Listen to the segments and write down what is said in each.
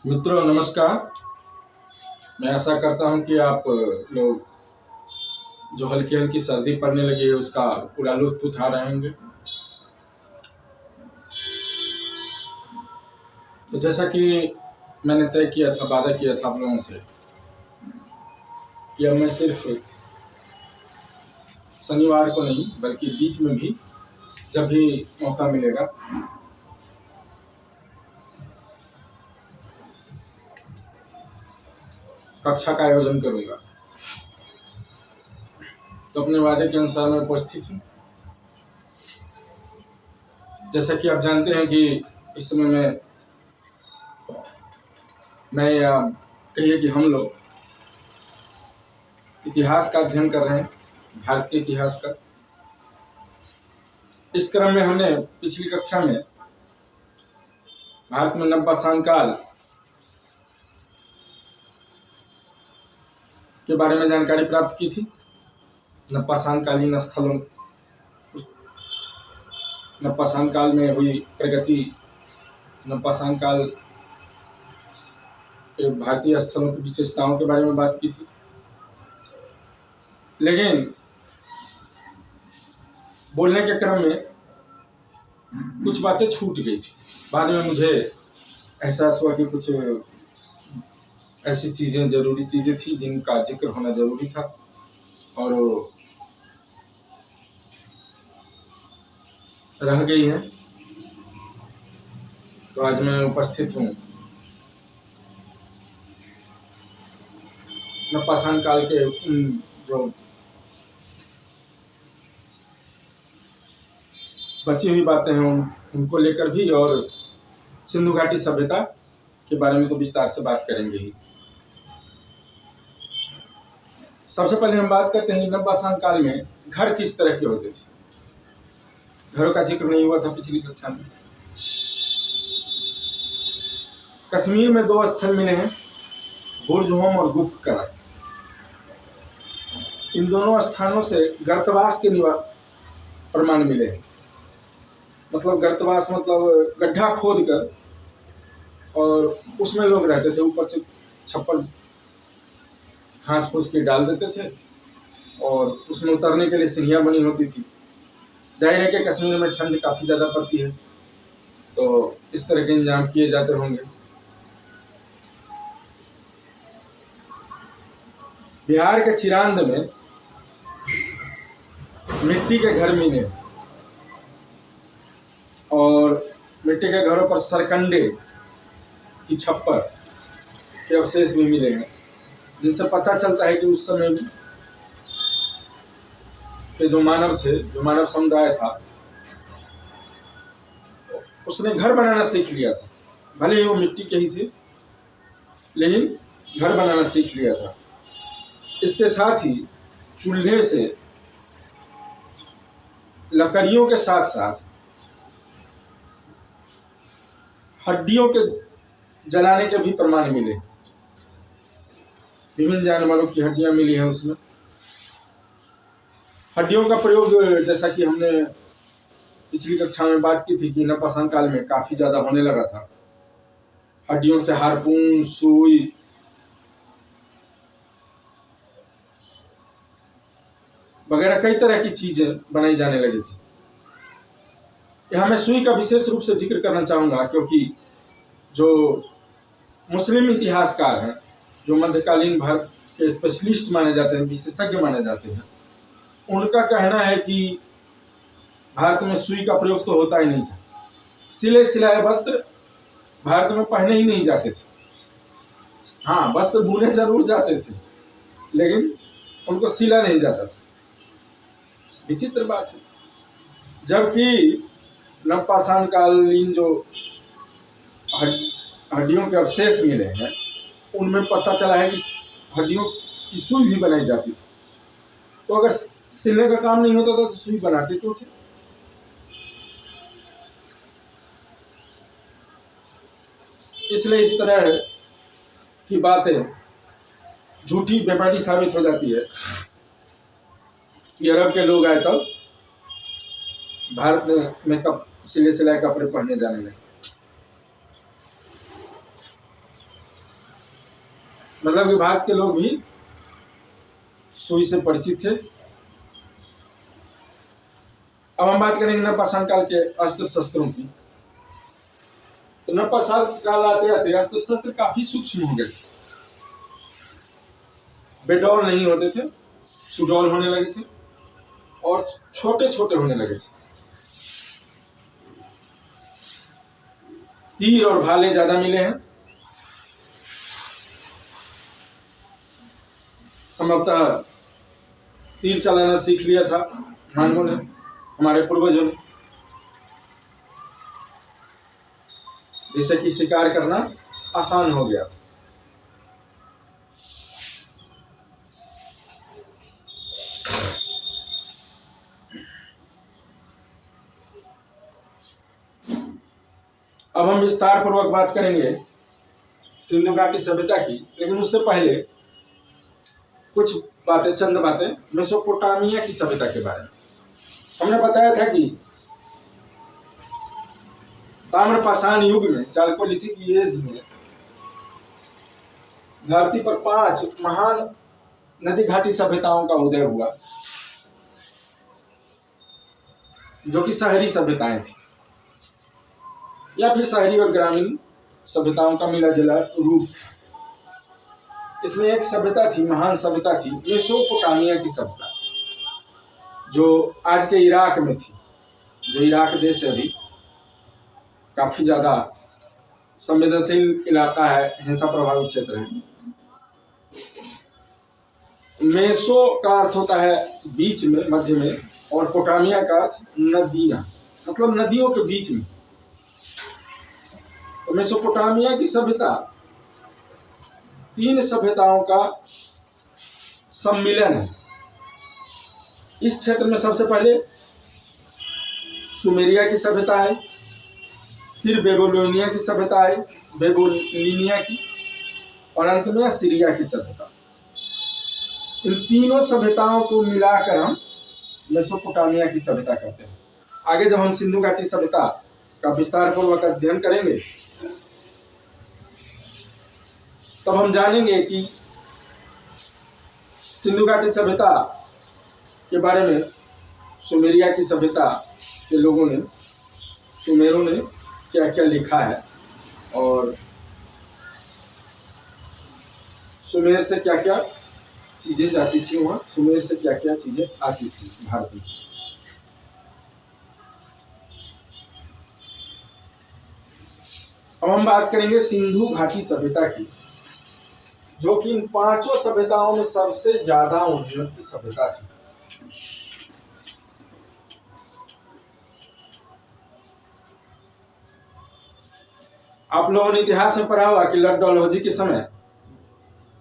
मित्रों नमस्कार। मैं आशा करता हूं कि आप लोग जो हल्की हल्की सर्दी पड़ने लगी है उसका पूरा लुत्फ उठा रहे होंगे। तो जैसा कि मैंने तय किया था, वादा किया था आप लोगों से कि अब मैं सिर्फ शनिवार को नहीं बल्कि बीच में भी जब भी मौका मिलेगा कक्षा का आयोजन करूंगा। तो अपने वादे के अनुसार मैं उपस्थित हूँ। जैसा कि आप जानते हैं कि इस समय मैं या कहिए कि हम लोग इतिहास का अध्ययन कर रहे हैं, भारत के इतिहास का। इस क्रम में हमने पिछली कक्षा में भारत में नवपाषाण काल के बारे में जानकारी प्राप्त की थी। नवपाषाण कालीन स्थलों, नवपाषाण काल में हुई प्रगति, नवपाषाण काल के भारतीय स्थलों की विशेषताओं के बारे में बात की थी। लेकिन बोलने के क्रम में कुछ बातें छूट गई थी। बाद में मुझे एहसास हुआ कि कुछ ऐसी चीजें, जरूरी चीजें थी जिनका जिक्र होना जरूरी था और रह गई हैं। तो आज मैं उपस्थित हूँ नवपाषाण काल के जो बची हुई बातें हैं उनको लेकर भी, और सिंधु घाटी सभ्यता के बारे में तो विस्तार से बात करेंगे ही। सबसे पहले हम बात करते हैं नवपाषाण काल में घर किस तरह के होते थे। घरों का जिक्र नहीं हुआ था पिछली कक्षा में। कश्मीर में दो स्थल मिले हैं, बुर्ज-होम और गुप्त करा। इन दोनों स्थानों से गर्तवास के प्रमाण मिले हैं। मतलब गर्तवास मतलब गड्ढा खोद कर और उसमें लोग रहते थे। ऊपर से छप्पर घास फूस के डाल देते थे और उसमें उतरने के लिए सीढ़ियां बनी होती थी। जाहिर है कि कश्मीर में ठंड काफी ज्यादा पड़ती है, तो इस तरह के इंतजाम किए जाते होंगे। बिहार के चिरांद में मिट्टी के घर मिले और मिट्टी के घरों पर सरकंडे की छप्पर के अवशेष भी मिले हैं, जिनसे पता चलता है कि उस समय भी के जो मानव थे, जो मानव समुदाय था, उसने घर बनाना सीख लिया था। भले ही वो मिट्टी के ही थे, लेकिन घर बनाना सीख लिया था। इसके साथ ही चूल्हे से लकड़ियों के साथ साथ हड्डियों के जलाने के भी प्रमाण मिले। विभिन्न जानवरों की हड्डियां मिली हैं उसमें। हड्डियों का प्रयोग, जैसा कि हमने पिछली कक्षा में बात की थी कि नवपाषाण काल में काफी ज्यादा होने लगा था। हड्डियों से हारपून, सुई, वगैरह कई तरह की चीजें बनाई जाने लगी थी। यहाँ मैं सुई का विशेष रूप से जिक्र करना चाहूंगा, क्योंकि जो मुस्लिम इतिहासकार हैं, जो मध्यकालीन भारत के स्पेशलिस्ट माने जाते हैं, विशेषज्ञ माने जाते हैं, उनका कहना है कि भारत में सुई का प्रयोग तो होता ही नहीं था। सिले सिलाए वस्त्र भारत में पहने ही नहीं जाते थे। हाँ, वस्त्र बुने जरूर जाते थे, लेकिन उनको सिला नहीं जाता था। विचित्र बात है। जबकि नवपाषाण कालीन जो हड्डियों के अवशेष मिले हैं, उनमें पता चला है कि हड्डियों की सुई भी बनाई जाती थी। तो अगर सिलने का काम नहीं होता था तो सुई बनाते क्यों थे? इसलिए इस तरह की बातें झूठी बेमानी साबित हो जाती है कि अरब के लोग आए तब भारत में कब सिले सिलाए कपड़े पहने जाने लगे। मतलब कि भारत के लोग भी सुई से परिचित थे। अब हम बात करेंगे नवपाषाण काल के अस्त्र शस्त्रों की। तो नवपाषाण काल आते आते अस्त्र शस्त्र काफी सूक्ष्म हो गए थे। बेडौल नहीं होते थे, सुडौल होने लगे थे और छोटे छोटे होने लगे थे। तीर और भाले ज्यादा मिले हैं। संभवतः तीर चलाना सीख लिया था मानवों ने, हमारे पूर्वजों ने, जिससे कि शिकार करना आसान हो गया था। अब हम विस्तार पूर्वक बात करेंगे सिंधु घाटी सभ्यता की, लेकिन उससे पहले कुछ बातें, चंद बातें मेसोपोटामिया की सभ्यता के बारे में। हमने बताया था कि ताम्रपाषाण युग में, चाल्कोलिथिक एज में, धरती पर 5 महान नदी घाटी सभ्यताओं का उदय हुआ, जो कि शहरी सभ्यताएं थी या फिर शहरी और ग्रामीण सभ्यताओं का मिला जुला रूप। इसमें एक सभ्यता थी, महान सभ्यता थी, मेसोपोटामिया की सभ्यता, जो आज के इराक में थी। जो इराक देश है, अभी काफी ज्यादा संवेदनशील इलाका है, हिंसा प्रभावित क्षेत्र है। मेसो का अर्थ होता है बीच में, मध्य में, और पोटामिया का अर्थ नदियां, मतलब नदियों के बीच में। तो मेसोपोटामिया की सभ्यता 3 सभ्यताओं का सम्मिलन है। इस क्षेत्र में सबसे पहले सुमेरिया की सभ्यता है, फिर बेबीलोनिया की सभ्यता है, बेबीलोनिया की, और अंत में सीरिया की सभ्यता। इन तीनों सभ्यताओं को मिलाकर हम मेसोपोटामिया की सभ्यता कहते हैं। आगे जब हम सिंधु घाटी सभ्यता का विस्तार पूर्वक अध्ययन करेंगे, तब हम जानेंगे कि सिंधु घाटी सभ्यता के बारे में सुमेरिया की सभ्यता के लोगों ने, सुमेरों ने क्या क्या लिखा है, और सुमेर से क्या क्या चीजें जाती थी वहां, सुमेर से क्या क्या चीजें आती थी भारत में। अब हम बात करेंगे सिंधु घाटी सभ्यता की, जो कि इन 5 सभ्यताओं में सबसे ज्यादा उन्नत सभ्यता थी। आप लोगों ने इतिहास में पढ़ा होगा कि लॉर्ड डलहौजी के समय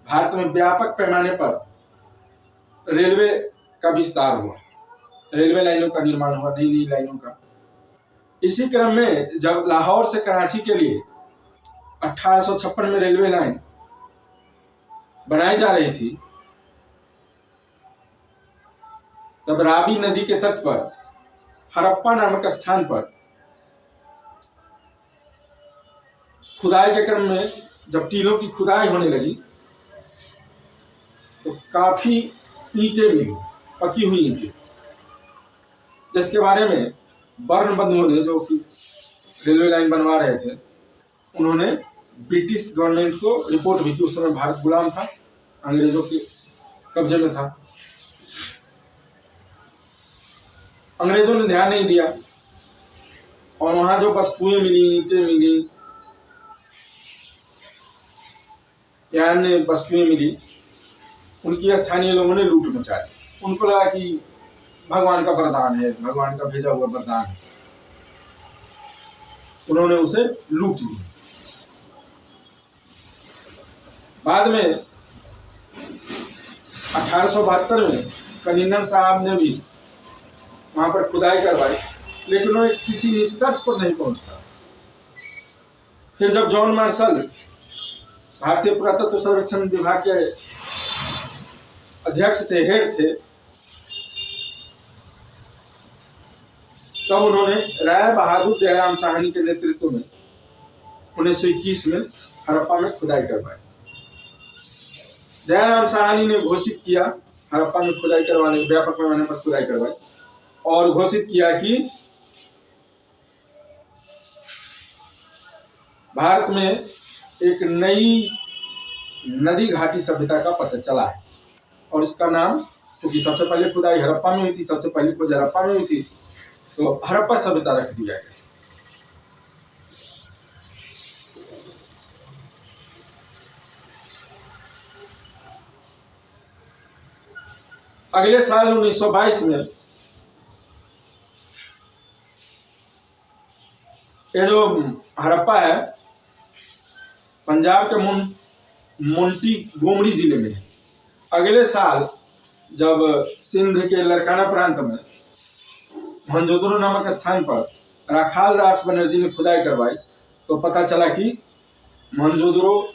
भारत में व्यापक पैमाने पर रेलवे का विस्तार हुआ, रेलवे लाइनों का निर्माण हुआ, नई नई लाइनों का। इसी क्रम में जब लाहौर से कराची के लिए 1856 में रेलवे लाइन बनाई जा रही थी, तब रावी नदी के तट पर हड़प्पा नामक स्थान पर खुदाई के क्रम में जब टीलों की खुदाई होने लगी, तो काफी ईंटें मिली, पकी हुई ईंटें, जिसके बारे में बर्न बंधुओं ने, जो कि रेलवे लाइन बनवा रहे थे, उन्होंने ब्रिटिश गवर्नमेंट को रिपोर्ट भी की। उस समय भारत गुलाम था, अंग्रेजों के कब्जे में था। अंग्रेजों ने ध्यान नहीं दिया, और वहां जो वस्तुएं मिली, ईंटें मिली या अन्य वस्तुएं मिली, उनकी स्थानीय लोगों ने लूट मचाई। उनको लगा कि भगवान का वरदान है, भगवान का भेजा हुआ वरदान है, उन्होंने उसे लूट लिया। बाद में 1872 में कनिंघम साहब ने भी वहां पर खुदाई करवाई, लेकिन उन्होंने किसी निष्कर्ष पर नहीं पहुंचा। फिर जब जॉन मार्शल भारतीय पुरातत्व सर्वेक्षण विभाग के अध्यक्ष थे, हेड थे, तब उन्होंने राय बहादुर दयाराम साहनी के नेतृत्व में 1921 में हड़प्पा में खुदाई करवाई। दयाराम साहनी ने घोषित किया, हड़प्पा में खुदाई करवाने, व्यापक पैमाने पर खुदाई करवाई और घोषित किया कि भारत में एक नई नदी घाटी सभ्यता का पता चला है और इसका नाम, क्योंकि सबसे पहले खुदाई हड़प्पा में हुई थी, सबसे पहली खोज हड़प्पा में हुई थी, तो हड़प्पा सभ्यता रख दिया गया। अगले साल 1922 में ये जो हड़प्पा है पंजाब के मोंटी गोमड़ी जिले में है। अगले साल जब सिंध के लड़काना प्रांत में मोहनजोदड़ो नामक स्थान पर राखाल दास बनर्जी ने खुदाई करवाई तो पता चला कि मोहनजोदड़ो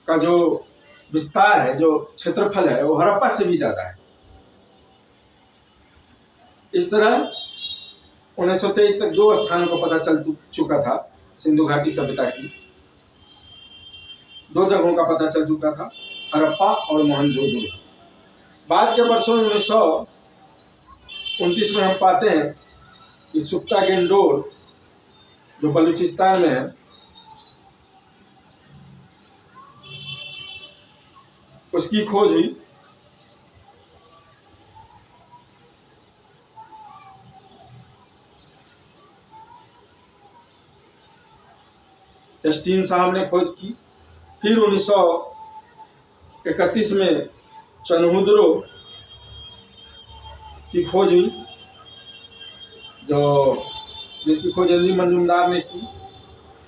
का जो विस्तार है, जो क्षेत्रफल है, वो हड़प्पा से भी ज्यादा है। इस तरह 1923 तक 2 स्थानों को पता चल चुका था सिंधु घाटी सभ्यता की, 2 जगहों का पता चल चुका था, हड़प्पा और मोहनजोदड़ो। बाद के वर्षों में 1929 में हम पाते हैं कि सुख्ता गेंडोर जो बलूचिस्तान में है, उसकी खोज हुई। एस्टीन साहब ने खोज की। फिर 1931 में चनहुद्रो की खोज हुई, जो जिसकी खोज एनजी मंजूमदार ने की,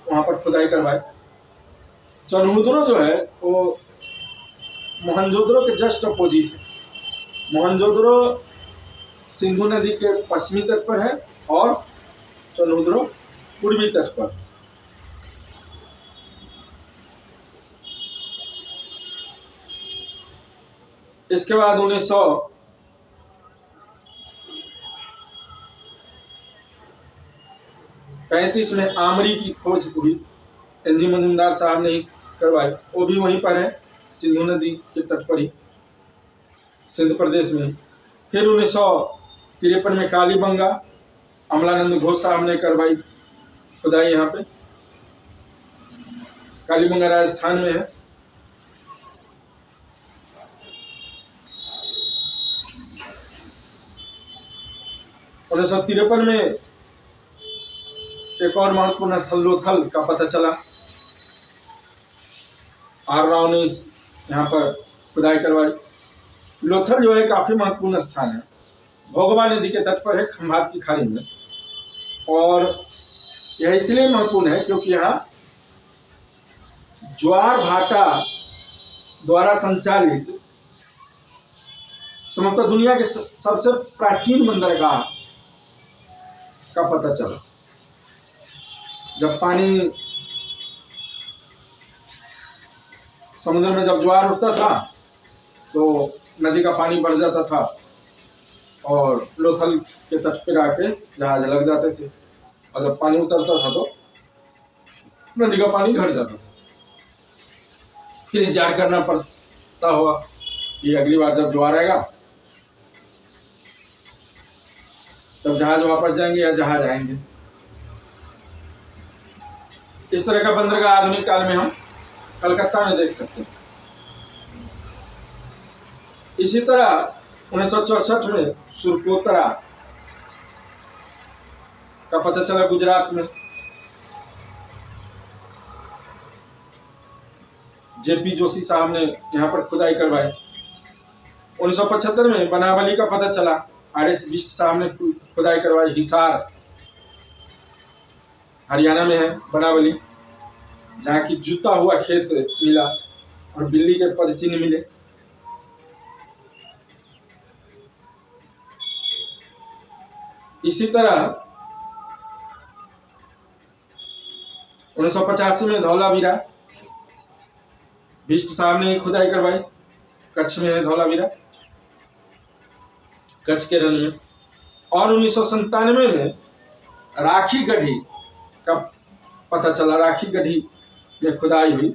वहां पर खुदाई करवाई। चनहुद्रो जो है वो मोहनजोदड़ो के जस्ट अपोजिट है। मोहनजोदड़ो सिंधु नदी के पश्चिमी तट पर है और चनहुद्रो पूर्वी तट पर। इसके बाद 1935 में आमरी की खोज हुई, एनजी मंजूमदार साहब ने ही करवाई, वो भी वहीं पर है, सिंधु नदी के तट पर ही, सिंध प्रदेश में। फिर 1953 में कालीबंगा, अमलानंद घोष साहब ने करवाई खुदाई यहाँ पे। कालीबंगा राजस्थान में है। और 1953 में एक और महत्वपूर्ण स्थल लोथल का पता चला। आर राव ने यहाँ पर खुदाई करवाई। लोथल जो है काफी महत्वपूर्ण स्थान है, भोगवा नदी के तट पर है, खंभात की खाड़ी में। और यह इसलिए महत्वपूर्ण है क्योंकि यहाँ ज्वार भाटा द्वारा संचालित संभवतः दुनिया के सबसे प्राचीन बंदरगाह का पता चला। जब पानी समुद्र में जब ज्वार उठता था तो नदी का पानी बढ़ जाता था और लोथल के तट पर आके जहाज लग जाते थे, और जब पानी उतरता था तो नदी का पानी घट जाता था। फिर इंतजार करना पड़ता हुआ कि अगली बार जब ज्वार आएगा तब जहाज वापस जाएंगे या जहाज आएंगे। इस तरह का बंदरगाह आधुनिक काल में हम कलकत्ता में देख सकते हैं। इसी तरह 1964 में सुरकोतरा का पता चला गुजरात में। जेपी जोशी साहब ने यहाँ पर खुदाई करवाई। 1975 में बनावली का पता चला, आरएस बिष्ट साहब ने खुदाई करवाई। हिसार हरियाणा में है बनावली, जहाँ की जुता हुआ खेत मिला और बिल्ली के पद चिन्ह मिले। इसी तरह 1985 में धौलावीरा, बिष्ट साहब ने खुदाई करवाई। कच्छ में है धौलावीरा, कच्छ के रण में। और 1997 में राखी गढ़ी का पता चला। राखी गढ़ी में खुदाई हुई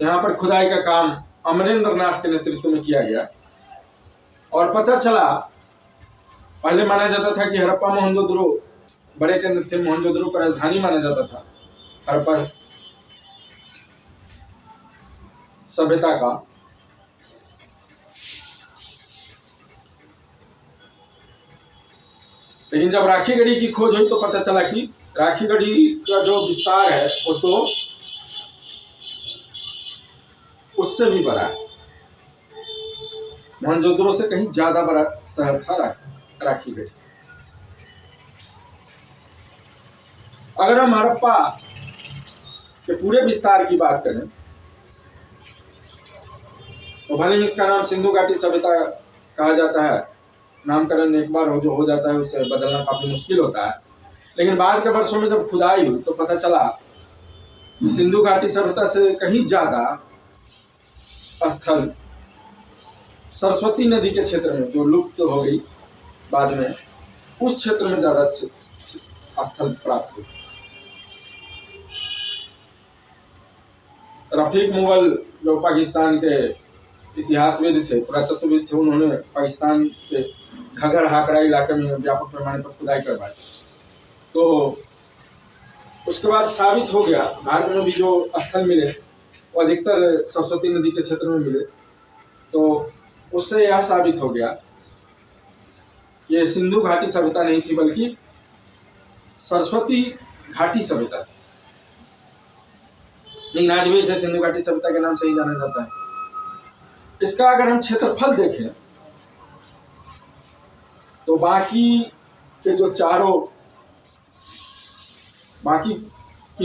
यहाँ पर खुदाई का काम अमरेंद्र नाथ के नेतृत्व में किया गया और पता चला, पहले माना जाता था कि हड़प्पा मोहनजोदड़ो बड़े केंद्र थे, मोहनजोदड़ो का राजधानी माना जाता था हड़प्पा सभ्यता का। लेकिन जब राखीगढ़ी की खोज हुई तो पता चला कि राखीगढ़ी का जो विस्तार है वो तो उससे भी बड़ा है, मोहनजोदड़ो से कहीं ज्यादा बड़ा शहर था राखीगढ़ी। अगर हम हड़प्पा के पूरे विस्तार की बात करें तो भले ही इसका नाम सिंधु घाटी सभ्यता कहा जाता है, नामकरण एक बार जो हो जाता है उसे बदलना काफी मुश्किल होता है, लेकिन बाद के वर्षों में जब खुदाई हुई तो पता चला कि सिंधु घाटी सभ्यता से कहीं ज्यादा स्थल सरस्वती नदी के क्षेत्र में, जो लुप्त हो गई बाद में, उस क्षेत्र में ज्यादा स्थल प्राप्त हुए। रफीक मुगल जो पाकिस्तान के इतिहासविद थे, पुरातत्वविद थे, उन्होंने पाकिस्तान के घगर हाकरा इलाके में व्यापक पैमाने पर खुदाई करवाई। तो उसके बाद साबित हो गया, भारत में भी जो स्थल मिले वो अधिकतर सरस्वती नदी के क्षेत्र में मिले, तो उससे यह साबित हो गया कि ये सिंधु घाटी सभ्यता नहीं थी बल्कि सरस्वती घाटी सभ्यता थी। लेकिन आज भी इसे सिंधु घाटी सभ्यता के नाम से ही जाना जाता है। इसका अगर हम क्षेत्रफल देखें तो बाकी की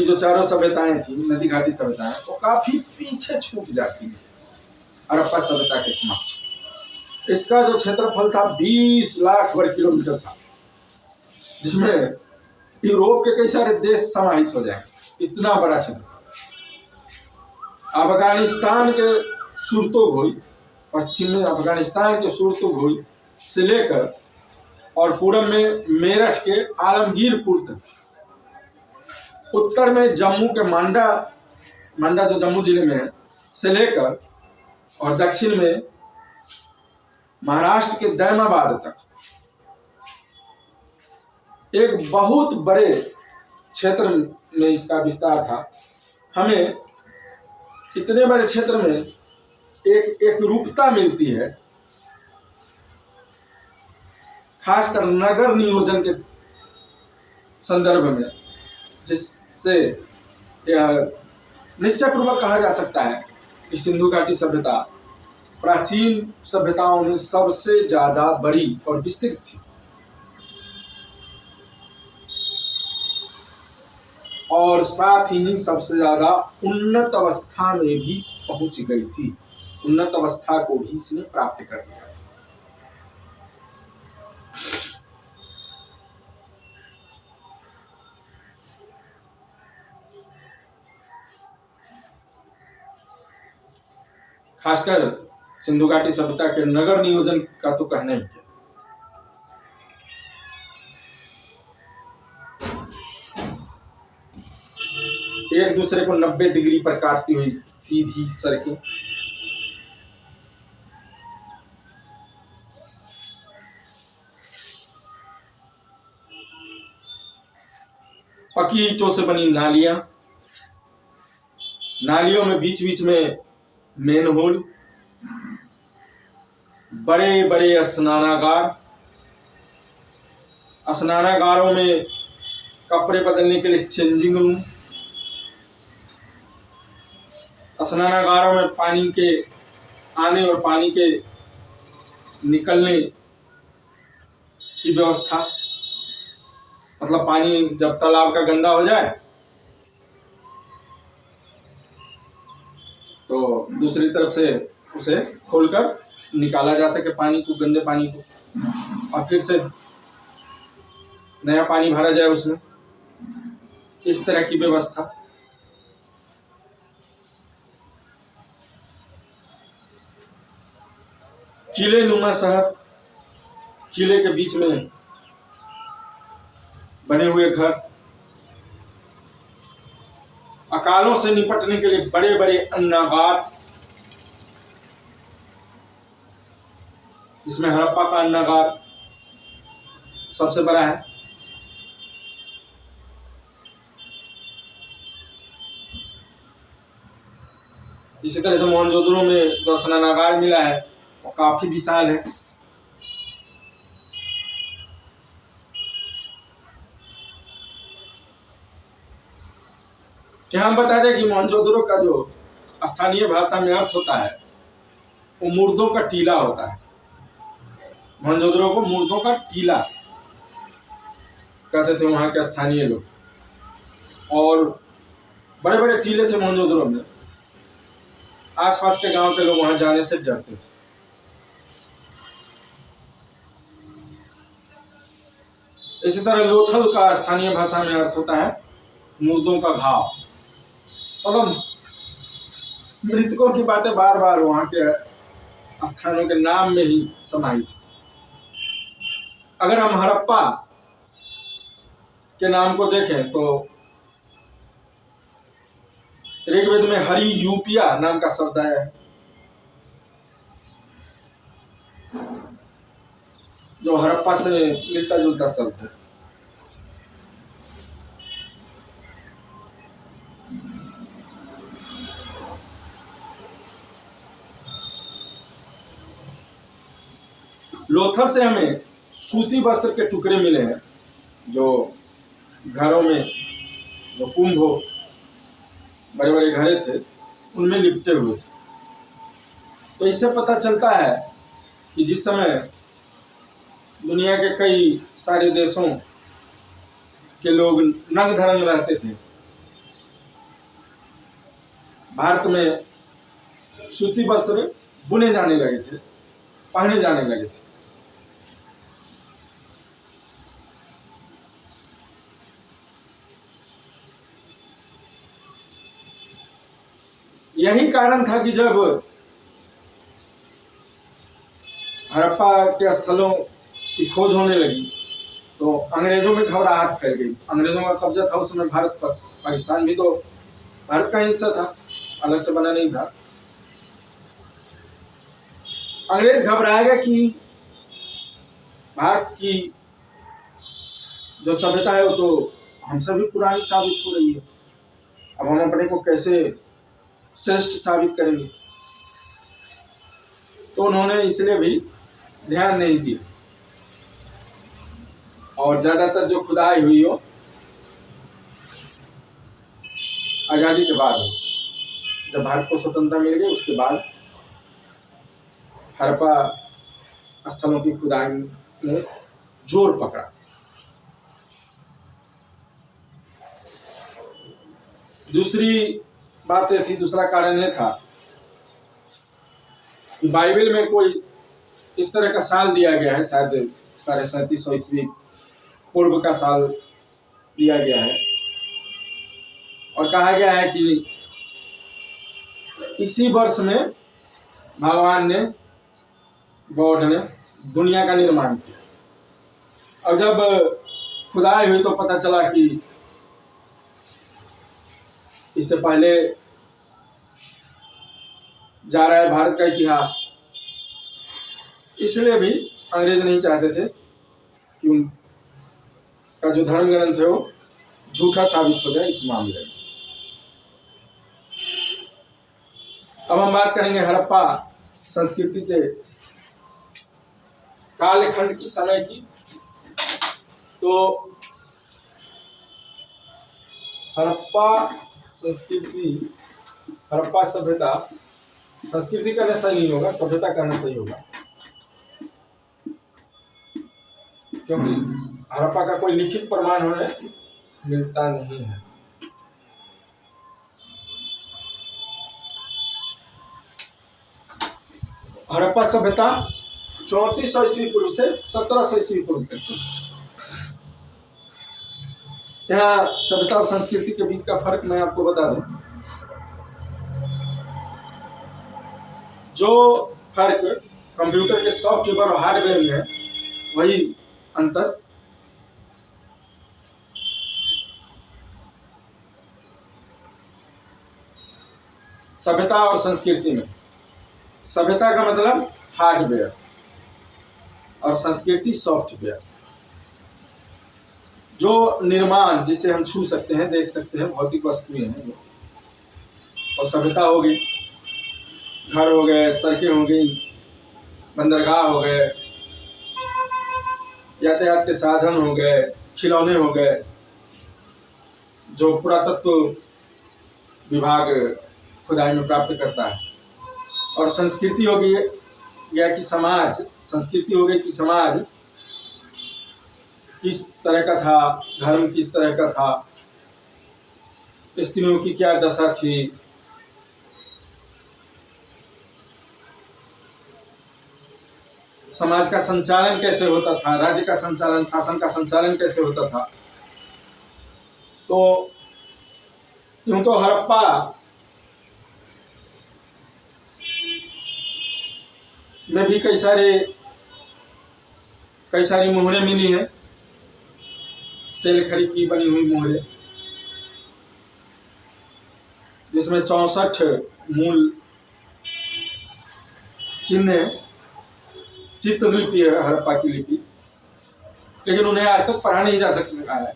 जो चारों सभ्यताएं थी, नदी घाटी सभ्यताएं, वो काफी पीछे छूट जाती है हड़प्पा सभ्यता के समक्ष। इसका जो क्षेत्रफल था 20 लाख वर्ग किलोमीटर था, जिसमें यूरोप के कई सारे देश समाहित हो जाएंगे, इतना बड़ा क्षेत्रफल। अफगानिस्तान के सुरतोगोई, पश्चिम में अफगानिस्तान के सुरतोगोई से लेकर और पूरब में मेरठ के आलमगीरपुर तक, उत्तर में जम्मू के मांडा जो जम्मू जिले में है से लेकर, और दक्षिण में महाराष्ट्र के दैमाबाद तक एक बहुत बड़े क्षेत्र में इसका विस्तार था। हमें इतने बड़े क्षेत्र में एक रूपता मिलती है, खासकर नगर नियोजन के संदर्भ में, जिससे यह निश्चय पूर्वक कहा जा सकता है कि सिंधु घाटी सभ्यता प्राचीन सभ्यताओं में सबसे ज्यादा बड़ी और विस्तृत थी, और साथ ही सबसे ज्यादा उन्नत अवस्था में भी पहुंच गई थी। उन्नत अवस्था को भी इसने प्राप्त कर लिया था। खासकर सिंधु घाटी सभ्यता के नगर नियोजन का तो कहना ही क्या। एक दूसरे को 90 डिग्री पर काटती हुई सीधी सड़कें, पकी ईंटों से बनी नालियां, नालियों में बीच बीच में मेनहोल, बड़े बड़े स्नानागार, स्नानागारों में कपड़े बदलने के लिए चेंजिंग रूम, स्नानागारों में पानी के आने और पानी के निकलने की व्यवस्था। मतलब पानी जब तालाब का गंदा हो जाए तो दूसरी तरफ से उसे खोलकर निकाला जा सके पानी को, गंदे पानी को, और फिर से नया पानी भरा जाए उसमें, इस तरह की व्यवस्था। किले नुमा शहर, किले के बीच में बने हुए घर, अकालों से निपटने के लिए बड़े बड़े अन्नागार, जिसमें हड़प्पा का अन्नागार सबसे बड़ा है। इसी तरह से मोहनजोदड़ो में जो स्नानागार मिला है वो काफी विशाल है। क्या हम बता दें कि मोहनजोदड़ो का जो स्थानीय भाषा में अर्थ होता है वो मुर्दों का टीला होता है। मोहनजोदड़ो को मुर्दों का टीला कहते थे वहां के स्थानीय लोग, और बड़े बड़े टीले थे मोहनजोदड़ो में। आसपास के गांव के लोग वहां जाने से डरते थे। इसी तरह लोथल का स्थानीय भाषा में अर्थ होता है मुर्दों का घाव। मतलब मृतकों की बातें बार बार वहां के स्थानों के नाम में ही समाहित। अगर हम हड़प्पा के नाम को देखें तो ऋग्वेद में हरि यूपिया नाम का शब्द आया है, जो हड़प्पा से मिलता जुलता शब्द है। लोथल से हमें सूती वस्त्र के टुकड़े मिले हैं, जो घरों में जो कुंभ हो, बड़े बड़े घड़े थे उनमें लिपटे हुए थे। तो इससे पता चलता है कि जिस समय दुनिया के कई सारे देशों के लोग नंग धड़ंग रहते थे, भारत में सूती वस्त्र बुने जाने लगे थे, पहने जाने लगे थे। यही कारण था कि जब हड़प्पा के स्थलों की खोज होने लगी तो अंग्रेजों में घबराहट फैल गई। अंग्रेजों का कब्जा था उस समय भारत पर। पाकिस्तान भी तो भारत का हिस्सा था, अलग से बना नहीं था। अंग्रेज घबराए गए कि भारत की जो सभ्यता है वो तो हमसे भी पुरानी साबित हो रही है, अब हम अपने को कैसे श्रेष्ठ साबित करेंगे। तो उन्होंने इसलिए भी ध्यान नहीं दिया, और ज्यादातर जो खुदाई हुई हो आजादी के बाद हो, जब भारत को स्वतंत्रता मिल गई उसके बाद हड़प्पा स्थलों की खुदाई ने जोर पकड़ा। दूसरी बात ये थी, दूसरा कारण ये था कि बाइबल में कोई इस तरह का साल दिया गया है, शायद 3750 ईस्वी पूर्व का साल दिया गया है, और कहा गया है कि इसी वर्ष में भगवान ने, गॉड ने दुनिया का निर्माण किया। और जब खुदाई हुई तो पता चला कि इससे पहले जा रहा है भारत का इतिहास। इसलिए भी अंग्रेज नहीं चाहते थे कि उनका जो धर्म ग्रंथ है वो झूठा साबित हो जाए इस मामले में। अब हम बात करेंगे हड़प्पा संस्कृति के कालखंड की, समय की। तो हड़प्पा संस्कृति, हड़प्पा सभ्यता, संस्कृति कहना सही नहीं होगा, सभ्यता कहना सही होगा, क्योंकि हड़प्पा का कोई लिखित प्रमाण हमें मिलता नहीं है। हड़प्पा सभ्यता 3400 ईस्वी पूर्व से 1700 ईस्वी पूर्व तक चली। यहाँ सभ्यता और संस्कृति के बीच का फर्क मैं आपको बता दूं। जो फर्क कंप्यूटर के सॉफ्टवेयर और हार्डवेयर में है वही अंतर सभ्यता और संस्कृति में सभ्यता का मतलब हार्डवेयर और संस्कृति सॉफ्टवेयर। जो निर्माण जिसे हम छू सकते हैं, देख सकते हैं, भौतिक वस्तुएं हैं, और सभ्यता हो गई, घर हो गए, सड़कें हो गई, बंदरगाह हो गए, यातायात के साधन हो गए, खिलौने हो गए, जो पुरातत्व विभाग खुदाई में प्राप्त करता है। और संस्कृति हो गई या कि समाज, संस्कृति हो गई कि समाज किस तरह का था, धर्म किस तरह का था, स्त्रियों की क्या दशा थी, समाज का संचालन कैसे होता था, राज्य का संचालन, शासन का संचालन कैसे होता था। तो यूं तो हड़प्पा में भी कई सारी मोहरें मिली हैं, सेलखड़ी की बनी हुई मोहरें, जिसमें 64 मूल चिन्ह, चित्रलिपि है हड़प्पा की लिपि, लेकिन उन्हें आज तक पढ़ा नहीं जा सकता है,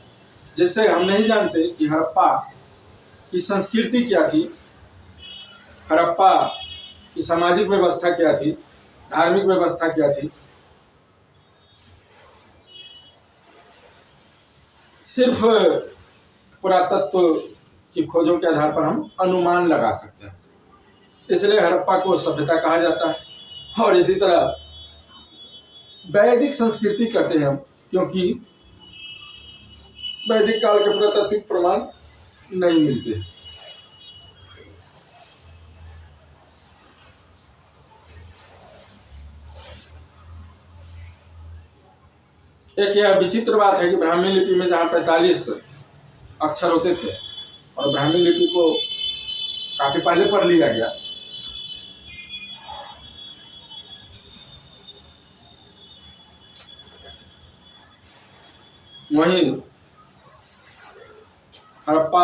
जिससे हम नहीं जानते कि हड़प्पा की संस्कृति क्या थी, हड़प्पा की सामाजिक व्यवस्था क्या थी, धार्मिक व्यवस्था क्या थी। सिर्फ पुरातत्व की खोजों के आधार पर हम अनुमान लगा सकते हैं, इसलिए हड़प्पा को सभ्यता कहा जाता है। और इसी तरह वैदिक संस्कृति कहते हैं हम, क्योंकि वैदिक काल के पुरातात्विक प्रमाण नहीं मिलते। एक यह विचित्र बात है कि ब्राह्मी लिपि में जहाँ 45 अक्षर होते थे और ब्राह्मी लिपि को काफी पहले पढ़ लिया गया, वहीं हड़प्पा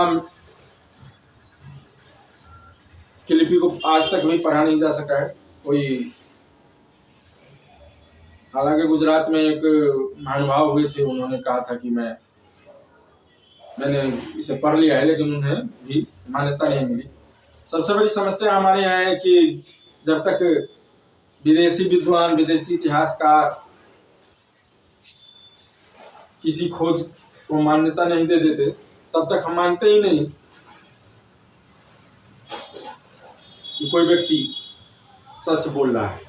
की लिपि को आज तक भी पढ़ा नहीं जा सका है कोई। हालांकि गुजरात में एक महानुभाव हुए थे, उन्होंने कहा था कि मैंने इसे पढ़ लिया है, लेकिन उन्हें भी मान्यता नहीं मिली। सबसे बड़ी समस्या हमारे यहाँ है कि जब तक विदेशी विद्वान, विदेशी इतिहासकार किसी खोज को मान्यता नहीं दे देते, तब तक हम मानते ही नहीं कि कोई व्यक्ति सच बोल रहा है।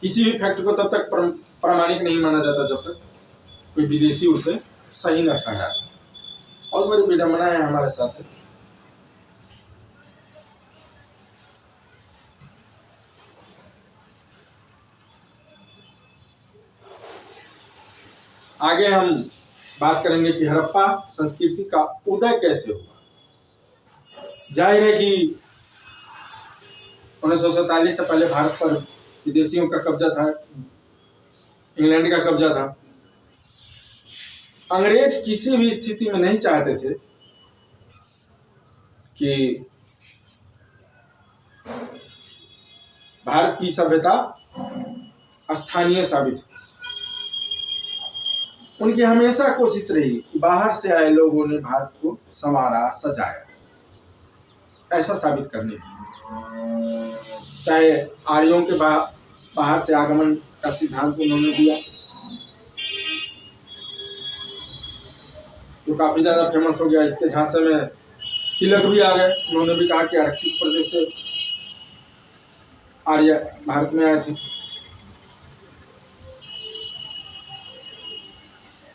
किसी भी फैक्ट को तब तक प्रामाणिक नहीं माना जाता जब तक कोई विदेशी उसे सही न ठहराए। और बड़ी विडंबना है हमारे साथ। आगे हम बात करेंगे कि हड़प्पा संस्कृति का उदय कैसे हुआ। जाहिर है कि 1947 से पहले भारत पर विदेशियों का कब्जा था, इंग्लैंड का कब्जा था। अंग्रेज किसी भी स्थिति में नहीं चाहते थे कि भारत की सभ्यता स्थानीय साबित हो। उनकी हमेशा कोशिश रही कि बाहर से आए लोगों ने भारत को संवारा, सजाया, ऐसा साबित करने की। चाहे आर्यों के बाहर से आगमन का सिद्धांत उन्होंने दिया, जो काफी ज्यादा फेमस हो गया। इसके झांसे में तिलक भी आ गए। उन्होंने भी कहा कि आर्कटिक प्रदेश से आर्य भारत में आए थे।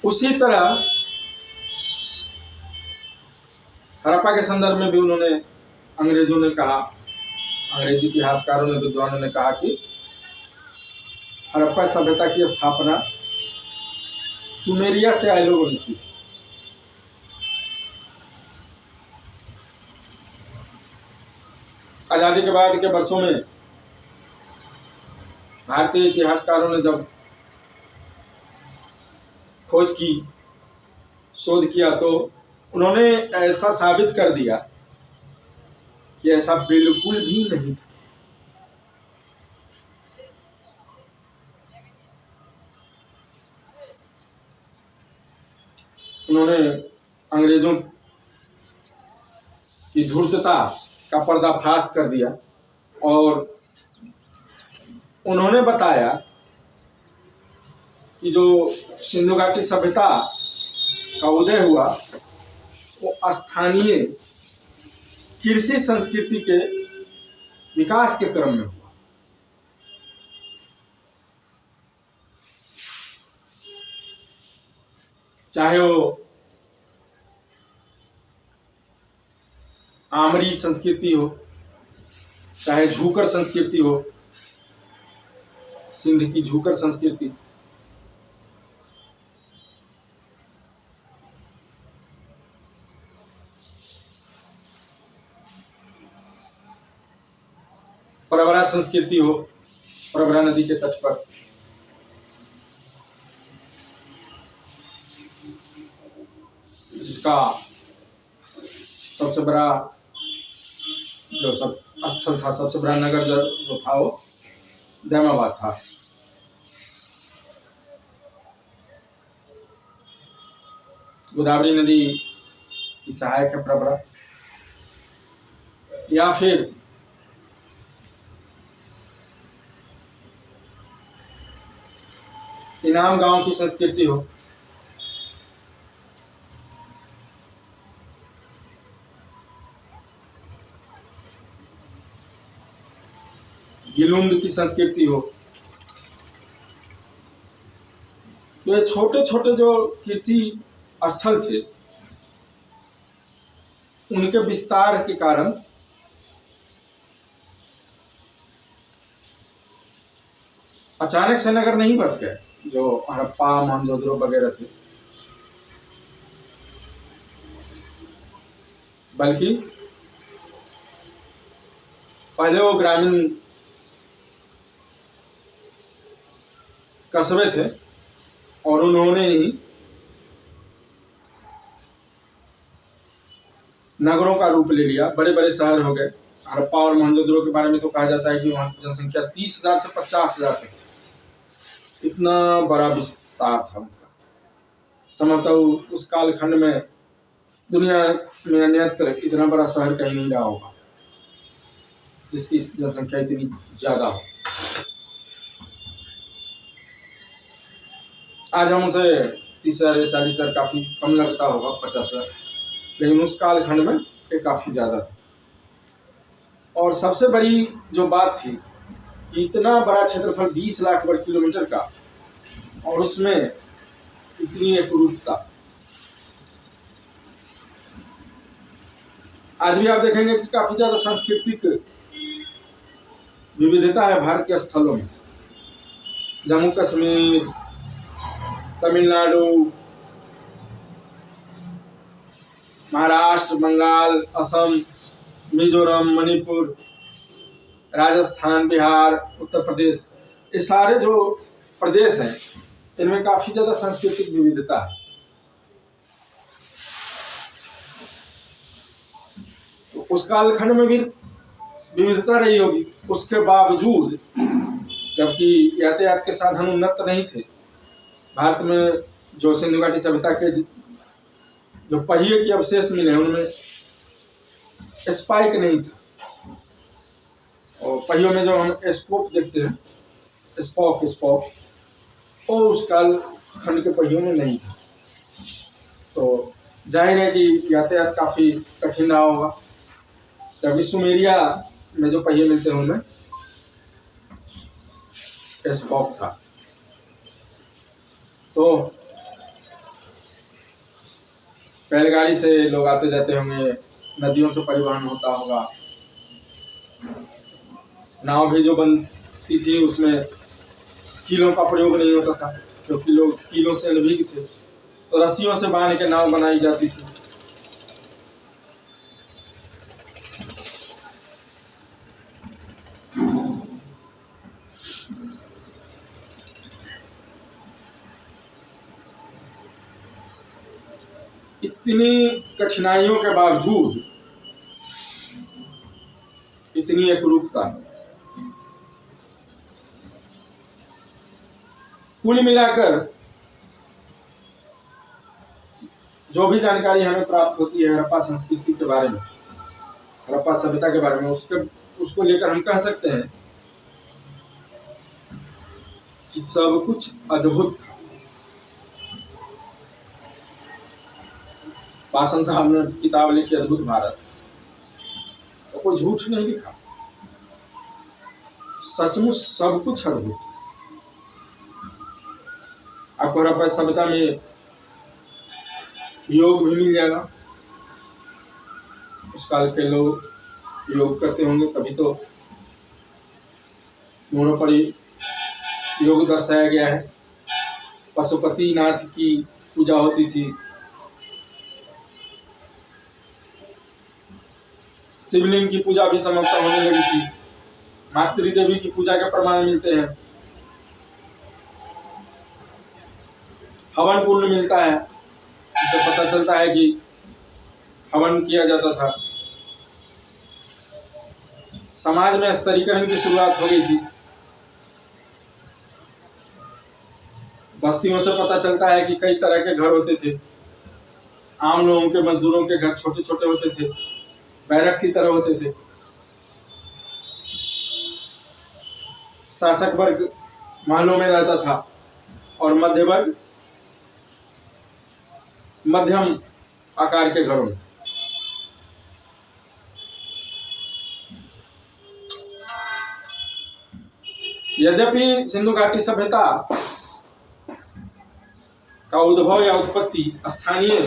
उसी तरह हड़प्पा के संदर्भ में भी उन्होंने, अंग्रेजों ने कहा, अंग्रेजी इतिहासकारों ने, विद्वानों ने कहा कि हड़प्पा सभ्यता की स्थापना सुमेरिया से आए लोगों ने की थी। आजादी के बाद के वर्षों में भारतीय इतिहासकारों ने जब खोज की, शोध किया तो उन्होंने ऐसा साबित कर दिया कि ऐसा बिल्कुल भी नहीं था। उन्होंने अंग्रेजों की धूर्तता का पर्दाफाश कर दिया और उन्होंने बताया कि जो सिंधु घाटी सभ्यता का उदय हुआ वो स्थानीय कृषि संस्कृति के विकास के क्रम में हुआ। चाहे वो आमरी संस्कृति हो, चाहे झूकर संस्कृति हो, सिंध की झूकर संस्कृति, परवरा संस्कृति हो, परवरा नदी के तट पर, जिसका सबसे बड़ा जो सब स्थल था, सबसे बड़ा नगर जो था वो दैमाबाद था। गोदावरी नदी की सहायक है परवरा, या फिर इनाम गांव की संस्कृति हो, गिलुंद की संस्कृति हो, तो ये छोटे छोटे जो कृषि स्थल थे उनके विस्तार के कारण अचानक से नगर नहीं बस गए जो हड़प्पा मोहनजोदड़ो वगैरह थे, बल्कि पहले वो ग्रामीण कस्बे थे और उन्होंने ही नगरों का रूप ले लिया, बड़े बड़े शहर हो गए। हड़प्पा और मोहनजोदड़ो के बारे में तो कहा जाता है कि वहाँ की जनसंख्या 30,000 से 50,000 तक थी। इतना बड़ा विस्तार था उनका। संभवतः उस कालखंड में दुनिया में अन्यत्र इतना बड़ा शहर कहीं नहीं रहा होगा जिसकी जनसंख्या इतनी ज्यादा हो। आज हम उसे 30,000 या 40,000 काफी कम लगता होगा, 50,000, लेकिन उस कालखंड में ये काफी ज्यादा था। और सबसे बड़ी जो बात थी कि इतना बड़ा क्षेत्रफल 20 लाख वर्ग किलोमीटर का और उसमें इतनी एकरूपता। आज भी आप देखेंगे कि काफी ज्यादा सांस्कृतिक विविधता है भारत के स्थलों में। जम्मू कश्मीर, तमिलनाडु, महाराष्ट्र, बंगाल, असम, मिजोरम, मणिपुर, राजस्थान, बिहार, उत्तर प्रदेश, ये सारे जो प्रदेश हैं इनमें काफी ज्यादा सांस्कृतिक विविधता है। तो उस कालखंड में भी विविधता रही होगी, उसके बावजूद जबकि यातायात के साधन उन्नत नहीं थे, भारत में जो सिंधु घाटी सभ्यता के जो पहिए के अवशेष मिले हैं उनमें स्पाइक नहीं था। और पहियों में जो हम स्पोक देखते हैं, स्पॉक वो उस काल खंड के पहियों में नहीं था। तो जाहिर है कि यातायात काफी कठिन रहा होगा। जबकि सुमेरिया में जो पहिए मिलते हैं उनमें स्पॉक था। तो बैलगाड़ी से लोग आते जाते होंगे, नदियों से परिवहन होता होगा, नाव भी जो बनती थी उसमें कीलों का प्रयोग नहीं होता था क्योंकि लोग कीलों से अनभिज्ञ थे, तो रस्सियों से बांध के नाव बनाई जाती थी। इतनी कठिनाइयों के बावजूद इतनी एकरूपता। कुल मिलाकर जो भी जानकारी हमें प्राप्त होती है हड़प्पा संस्कृति के बारे में, हड़प्पा सभ्यता के बारे में, उसको लेकर हम कह सकते हैं कि सब कुछ अद्भुत था। पाषाण साहब ने किताब लिखी अद्भुत भारत, तो कोई झूठ नहीं लिखा, सचमुच सब कुछ अद्भुत। आपको हड़प्पा सभ्यता में योग भी मिल जाएगा। उस काल के लोग योग करते होंगे, कभी तो मोड़ों पर योग दर्शाया गया है। पशुपतिनाथ की पूजा होती थी, शिवलिंग की पूजा भी समाप्त होने लगी थी, मातृ देवी की पूजा के प्रमाण मिलते हैं, हवन कुंड मिलता है, इससे पता चलता है कि हवन किया जाता था। समाज में स्तरीकरण की शुरुआत हो गई थी। बस्तियों से पता चलता है कि कई तरह के घर होते थे। आम लोगों के, मजदूरों के घर छोटे छोटे होते थे, बैरक की तरह होते थे। शासक वर्ग महलों में रहता था और मध्य वर्ग मध्यम आकार के घरों में। यद्यपि सिंधु घाटी सभ्यता का उद्भव या उत्पत्ति स्थानीय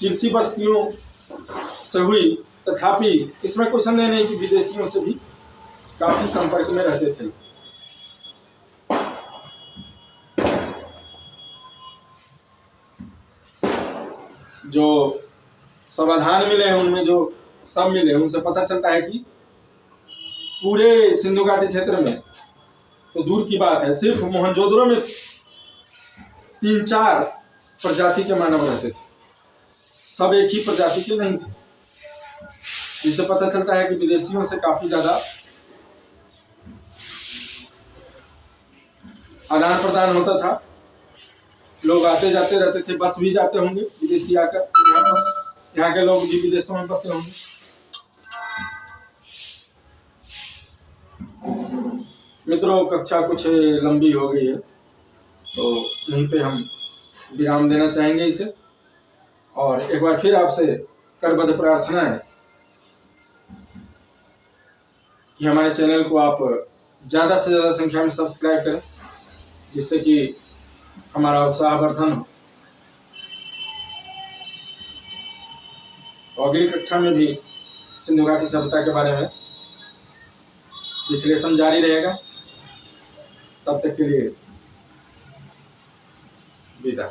कृषि बस्तियों से हुई, तथापि इसमें कोई संदेह नहीं कि विदेशियों से भी काफी संपर्क में रहते थे। जो समाधान मिले हैं उनमें जो सब मिले उनसे पता चलता है कि पूरे सिंधु घाटी क्षेत्र में तो दूर की बात है, सिर्फ मोहनजोदड़ो में 3-4 प्रजाति के मानव रहते थे, सब एक ही प्रजाति के नहीं थे। इससे पता चलता है कि विदेशियों से काफी ज्यादा आदान प्रदान होता था। लोग आते जाते रहते थे, बस भी जाते होंगे विदेशी आकर, यहाँ के लोग भी विदेशों में बसे होंगे। मित्रों, कक्षा कुछ लंबी हो गई है, तो यहीं पे हम विराम देना चाहेंगे इसे। और एक बार फिर आपसे करबद्ध प्रार्थना है कि हमारे चैनल को आप ज़्यादा से ज़्यादा संख्या में सब्सक्राइब करें, जिससे कि हमारा उत्साहवर्धन हो। तो अगली कक्षा में भी सिंधु घाटी सभ्यता के बारे में विश्लेषण जारी रहेगा। तब तक के लिए विदा।